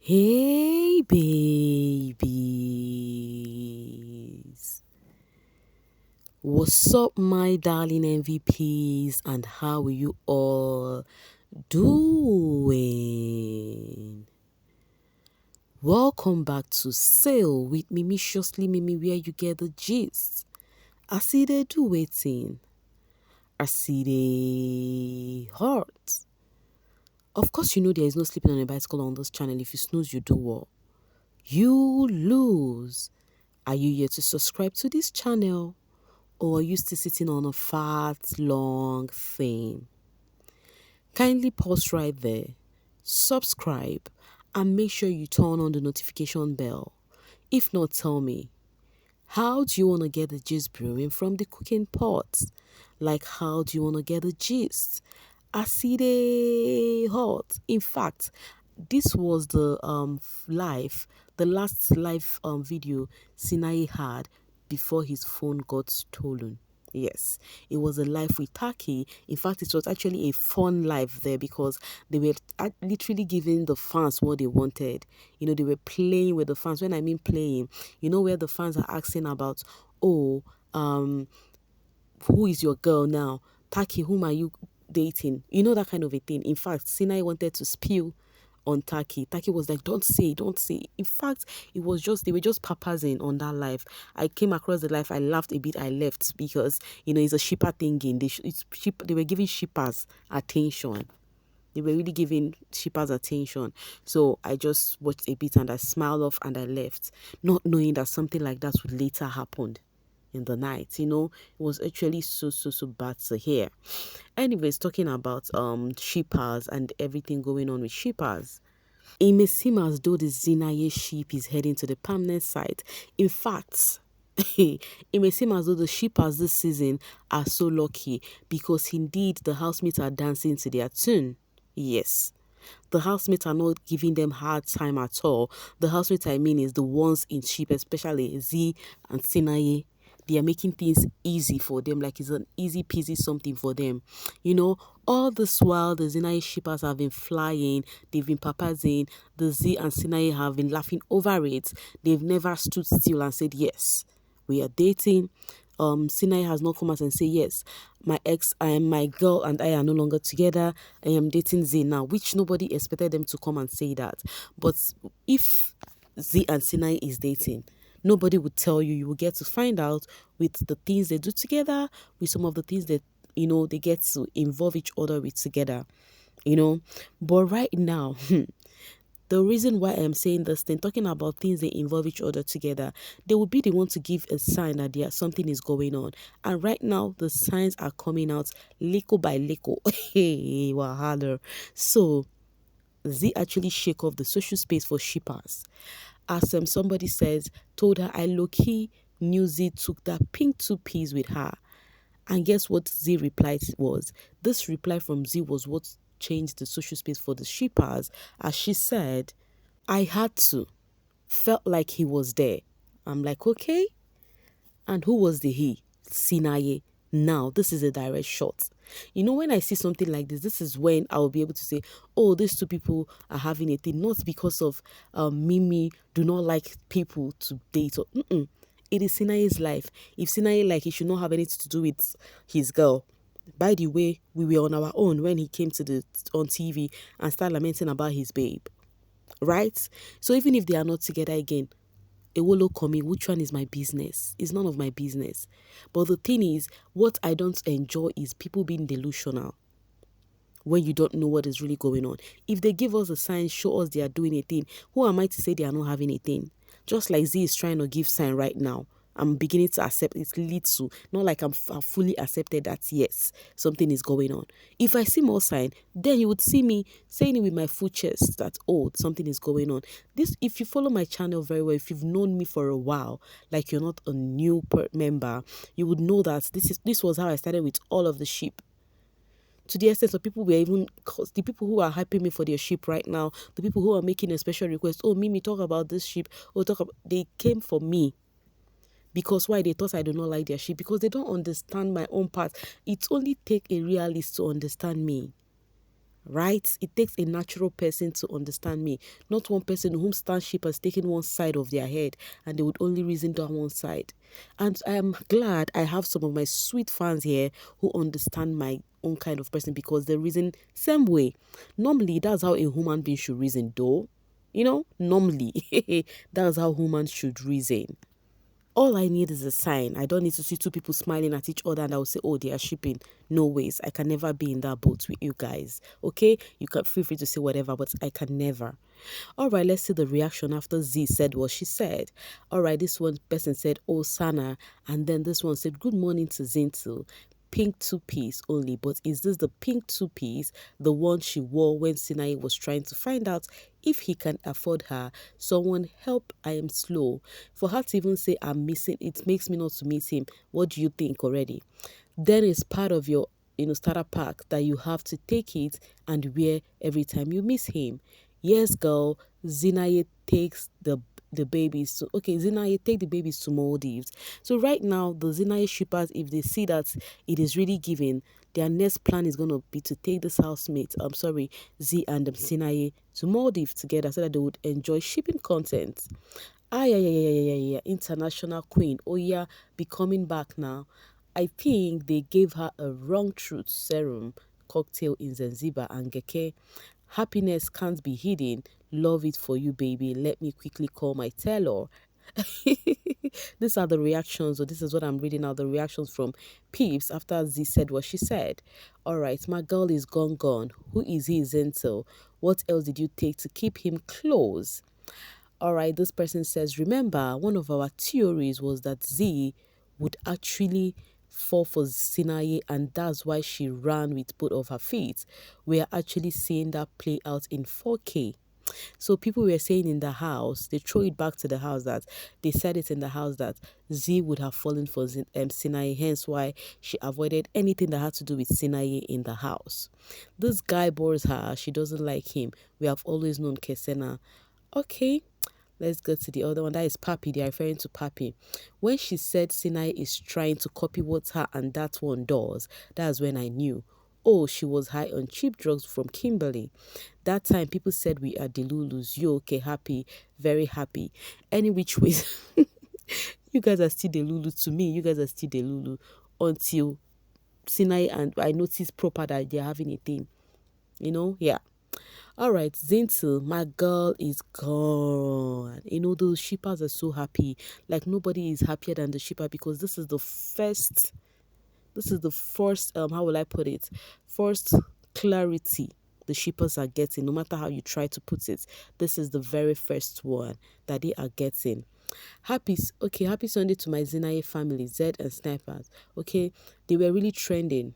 Hey babies, what's up my darling MVPs, and how are you all doing? Welcome back to Sail with Mimiciously Mimi, where you get the gist. I see they do waiting. I see they hurt. Of course you know there is no sleeping on a bicycle on this channel. If you snooze you do what? You lose. Are you yet to subscribe to this channel? Or are you still sitting on a fat, long thing? Kindly pause right there, subscribe, and make sure you turn on the notification bell. If not, tell me, how do you want to get the gist brewing from the cooking pot? Like, how do you want to get the gist? I see they hot. In fact, this was the the last live video Sinaye had before his phone got stolen. Yes, it was a live with Taki. In fact, it was actually a fun live there because they were literally giving the fans what they wanted. You know, they were playing with the fans. When I mean playing, you know, where the fans are asking about, oh, who is your girl now? Taki, whom are you dating? You know, that kind of a thing. In fact, Sinai wanted to spill on Taki. Taki was like, don't say, don't say. In fact, it was just, they were just papazzing on that live. I came across the live, I laughed a bit, I left because, you know, it's a shipper thinking. They were giving shippers attention. They were really giving shippers attention. So I just watched a bit and I smiled off and I left, not knowing that something like that would later happen in the night. You know, it was actually so bad to hear. Anyways, talking about shippers and everything going on with shippers, it may seem as though the Zeenaye ship is heading to the permanent site. In fact, it may seem as though the shippers this season are so lucky because indeed the housemates are dancing to their tune. Yes, the housemates are not giving them hard time at all. The housemates I mean is the ones in ship, especially Z and Sinaye. They are making things easy for them, like it's an easy peasy something for them. You know, all this while the Zeenaye shippers have been flying, they've been papazzing, the Z and Sinaye have been laughing over it. They've never stood still and said, yes, we are dating. Sinaye has not come out and say, yes, my ex and my girl and I are no longer together. I am dating Z now, which nobody expected them to come and say that. But if Z and Sinaye is dating, nobody would tell you. You will get to find out with the things they do together, with some of the things that, you know, they get to involve each other with together, you know. But right now, the reason why I'm saying this thing, talking about things they involve each other together, they will be the one to give a sign that something is going on. And right now, the signs are coming out little by little. Hey, wahala. So, Z actually shake off the social space for shippers. As somebody says, told her I low-key knew Z took that pink two-piece with her. And guess what Z replied was? This reply from Z was what changed the social space for the shippers. As she said, I had to. Felt like he was there. I'm like, okay. And who was the he? Sinaye. Now, this is a direct shot. You know, when I see something like this is when I will be able to say, oh, these two people are having a thing. Not because of Mimi do not like people to date. Or, It is Sinaye's life. If Sinaye like, he should not have anything to do with his girl. By the way, we were on our own when he came on TV and started lamenting about his babe. Right? So even if they are not together again, Ewolo Komi, which one is my business? It's none of my business. But the thing is, what I don't enjoy is people being delusional when you don't know what is really going on. If they give us a sign, show us they are doing a thing, who am I to say they are not having a thing? Just like Z is trying to give sign right now. I'm beginning to accept it leads to, not like I've fully accepted that, yes, something is going on. If I see more sign, then you would see me saying it with my full chest that, oh, something is going on. This, if you follow my channel very well, if you've known me for a while, like you're not a new member, you would know that this was how I started with all of the sheep. To the extent of people were even, the people who are hyping me for their sheep right now, the people who are making a special request, oh, Mimi, talk about this sheep, oh, they came for me. Because why? They thought I do not like their shit. Because they don't understand my own part. It only take a realist to understand me. right? It takes a natural person to understand me, not one person whom stanship has taken one side of their head and they would only reason down one side. And I am glad I have some of my sweet fans here who understand my own kind of person because they reason same way. Normally, that's how a human being should reason, though. Normally, that's how humans should reason. All I need is a sign. I don't need to see two people smiling at each other and I will say, oh, they are shipping. No ways. I can never be in that boat with you guys. Okay? You can feel free to say whatever, but I can never. All right, let's see the reaction after Z said what she said. All right, this one person said, oh, Sana. And then this one said, good morning to Zintu. Pink two-piece only, but is this the pink two-piece, the one she wore when Sinaye was trying to find out if he can afford her? Someone help, I am slow. For her to even say I'm missing, it makes me not to miss him. What do you think already? Then it's part of your starter pack that you have to take it and wear every time you miss him. Yes, girl, Zeenaye takes the babies to Zeenaye take the babies to Maldives. So right now the Zeenaye shippers, if they see that it is really giving, their next plan is gonna be to take this housemate, Z and Sinaye to Maldives together so that they would enjoy shipping content. Yeah. International queen. Oh yeah, be coming back now. I think they gave her a wrong truth serum cocktail in Zanzibar and Geke. Happiness can't be hidden. Love it for you, baby. Let me quickly call my tailor. These are the reactions, or this is what I'm reading now, the reactions from Peeps after Z said what she said. All right, my girl is gone. Who is he, Zento? What else did you take to keep him close? All right, this person says, remember, one of our theories was that Z would actually fall for Sinaye and that's why she ran with both of her feet. We are actually seeing that play out in 4K. So people were saying in the house, they throw it back to the house that they said it in the house that Z would have fallen for Sinaye, hence why she avoided anything that had to do with Sinaye in the house. This guy bores her, she doesn't like him. We have always known Kesena. Okay, let's go to the other one. That is Pappi. They are referring to Pappi. When she said Sinaye is trying to copy what her and that one does, that's when I knew. Oh, she was high on cheap drugs from Kimberly. That time, people said we are Delulus. You okay? Happy? Very happy. Any which ways, you guys are still Delulu to me. You guys are still Delulu until Sinaye and I noticed proper that they're having a thing. Yeah. All right, Zintu, my girl is gone. Those shippers are so happy. Like nobody is happier than the shipper because this is the first, how will I put it? First clarity the shippers are getting, no matter how you try to put it. This is the very first one that they are getting. Happy Sunday to my Zeenaye family, Z and Snipers. Okay, they were really trending.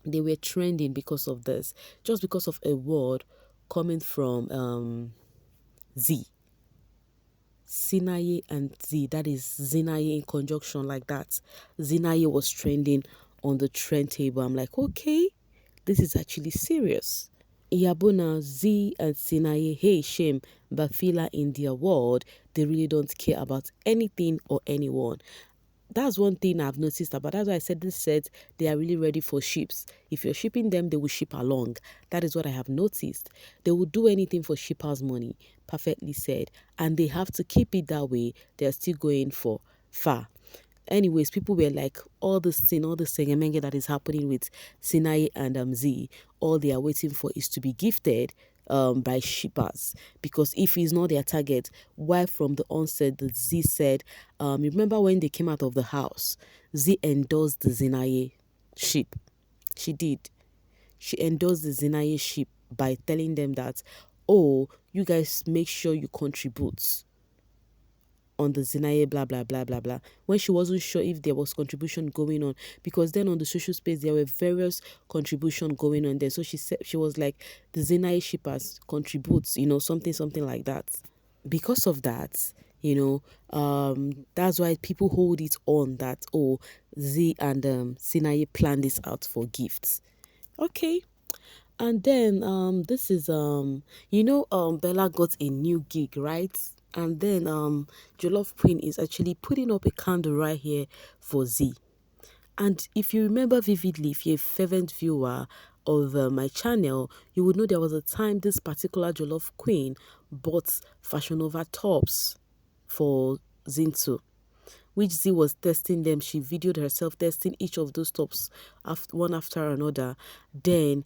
They were trending because of this, just because of a word coming from Z. Sinaye and Z, that is Zeenaye in conjunction like that. Zeenaye was trending on the trend table. I'm like, okay, this is actually serious. Yabuna, Z and Sinaye, hey, shame, but fila in their world, they really don't care about anything or anyone. That's one thing I've noticed about. That's why I said this set, they are really ready for ships. If you're shipping them, they will ship along. That is what I have noticed. They will do anything for shippers' money. Perfectly said. And they have to keep it that way. They're still going for far. Anyways, people were like, all this sengemenge that is happening with Sinaye and Z, all they are waiting for is to be gifted by shippers, because if he's not their target, why from the onset the Z said, remember when they came out of the house, Z endorsed the Zeenaye ship. She did. She endorsed the Zeenaye ship by telling them that, oh, you guys make sure you contribute on the Zeenaye blah blah blah blah blah, when she wasn't sure if there was contribution going on, because then on the social space there were various contribution going on there. So she said, she was like, the Zeenaye shippers contributes, something like that. Because of that, that's why people hold it on that, oh, Z and Sinaye planned this out for gifts. Okay. And then this is Bella got a new gig, right? And then Jollof Queen is actually putting up a candle right here for Z. And if you remember vividly, if you're a fervent viewer of my channel, you would know there was a time this particular Jollof Queen bought Fashion Nova tops for Zintu, which Z was testing them. She videoed herself testing each of those tops one after another. Then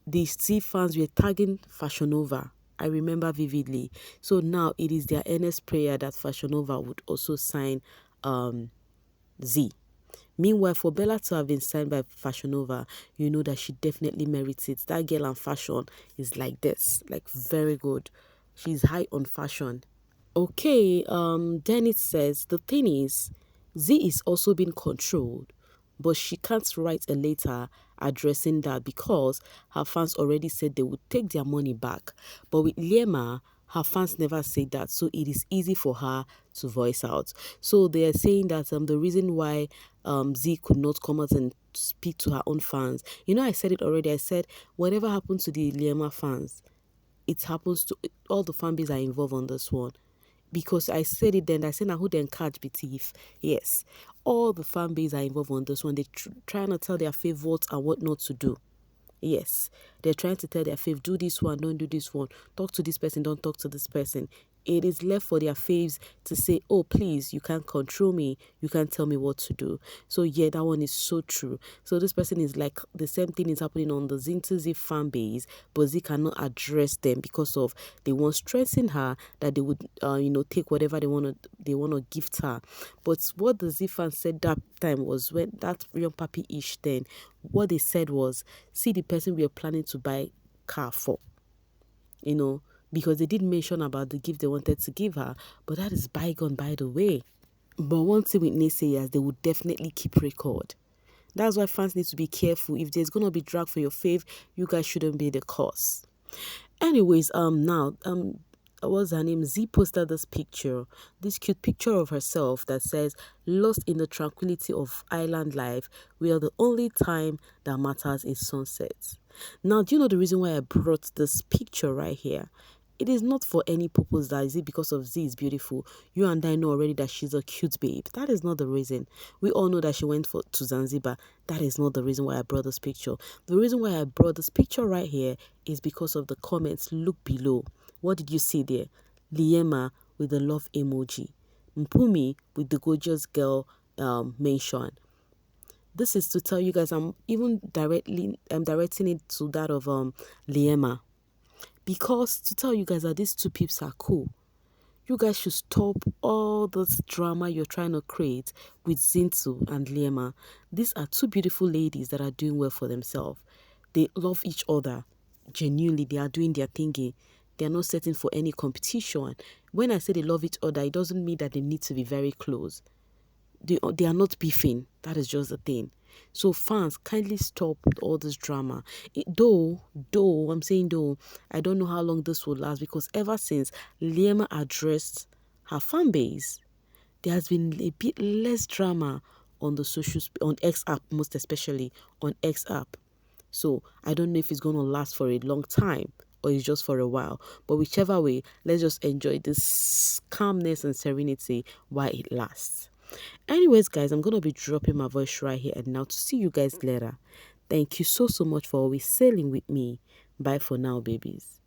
the Z fans were tagging Fashion Nova. I remember vividly. So now it is their earnest prayer that Fashion Nova would also sign Z. Meanwhile, for Bella to have been signed by Fashion Nova, you know that she definitely merits it. That girl and fashion is like this, like very good. She's high on fashion. Okay, then it says the thing is, Z is also being controlled, but she can't write a letter addressing that because her fans already said they would take their money back. But with Liema, her fans never said that, so it is easy for her to voice out. So they are saying that the reason why Z could not come out and speak to her own fans, you know, I said it already. I said whatever happened to the Liema fans, it happens to all the fan base are involved on this one. Because I said it then, I said, now who then catch be thief? Yes, all the fan base are involved on this one. They trying to tell their fave what and what not to do. Yes, they're trying to tell their fave, do this one, don't do this one, talk to this person, don't talk to this person. It is left for their faves to say, oh, please, you can't control me. You can't tell me what to do. So, yeah, that one is so true. So, this person is like, the same thing is happening on the Zintu fan base, but Z cannot address them because of they want to stressing her that they would, take whatever they want to gift her. But what the Z fan said that time was when that young Pappi-ish then, what they said was, see the person we are planning to buy car for, because they did mention about the gift they wanted to give her, but that is bygone by the way. But one thing with naysayers, they would definitely keep record. That's why fans need to be careful. If there's gonna be drag for your fave, you guys shouldn't be the cause. Anyways, now what's her name? Z posted this cute picture of herself that says, lost in the tranquility of island life, where the only time that matters is sunset. Now, do you know the reason why I brought this picture right here? It is not for any purpose that is it because of Z is beautiful. You and I know already that she's a cute babe. That is not the reason. We all know that she went to Zanzibar. That is not the reason why I brought this picture. The reason why I brought this picture right here is because of the comments. Look below. What did you see there? Liema with the love emoji. Mpumi with the gorgeous girl mention. This is to tell you guys I'm directing it to that of Liema. Because to tell you guys that these two peeps are cool. You guys should stop all this drama you're trying to create with Zintu and Liema. These are two beautiful ladies that are doing well for themselves. They love each other. Genuinely, they are doing their thingy. They are not setting for any competition. When I say they love each other, it doesn't mean that they need to be very close. They are not beefing. That is just the thing. So fans, kindly stop with all this drama. Though, I'm saying though, I don't know how long this will last because ever since Liema addressed her fan base, there has been a bit less drama on the on X app, most especially on X app. So I don't know if it's going to last for a long time or it's just for a while. But whichever way, let's just enjoy this calmness and serenity while it lasts. Anyways, guys, I'm going to be dropping my voice right here and now to see you guys later. Thank you so much for always sailing with me. Bye for now, babies.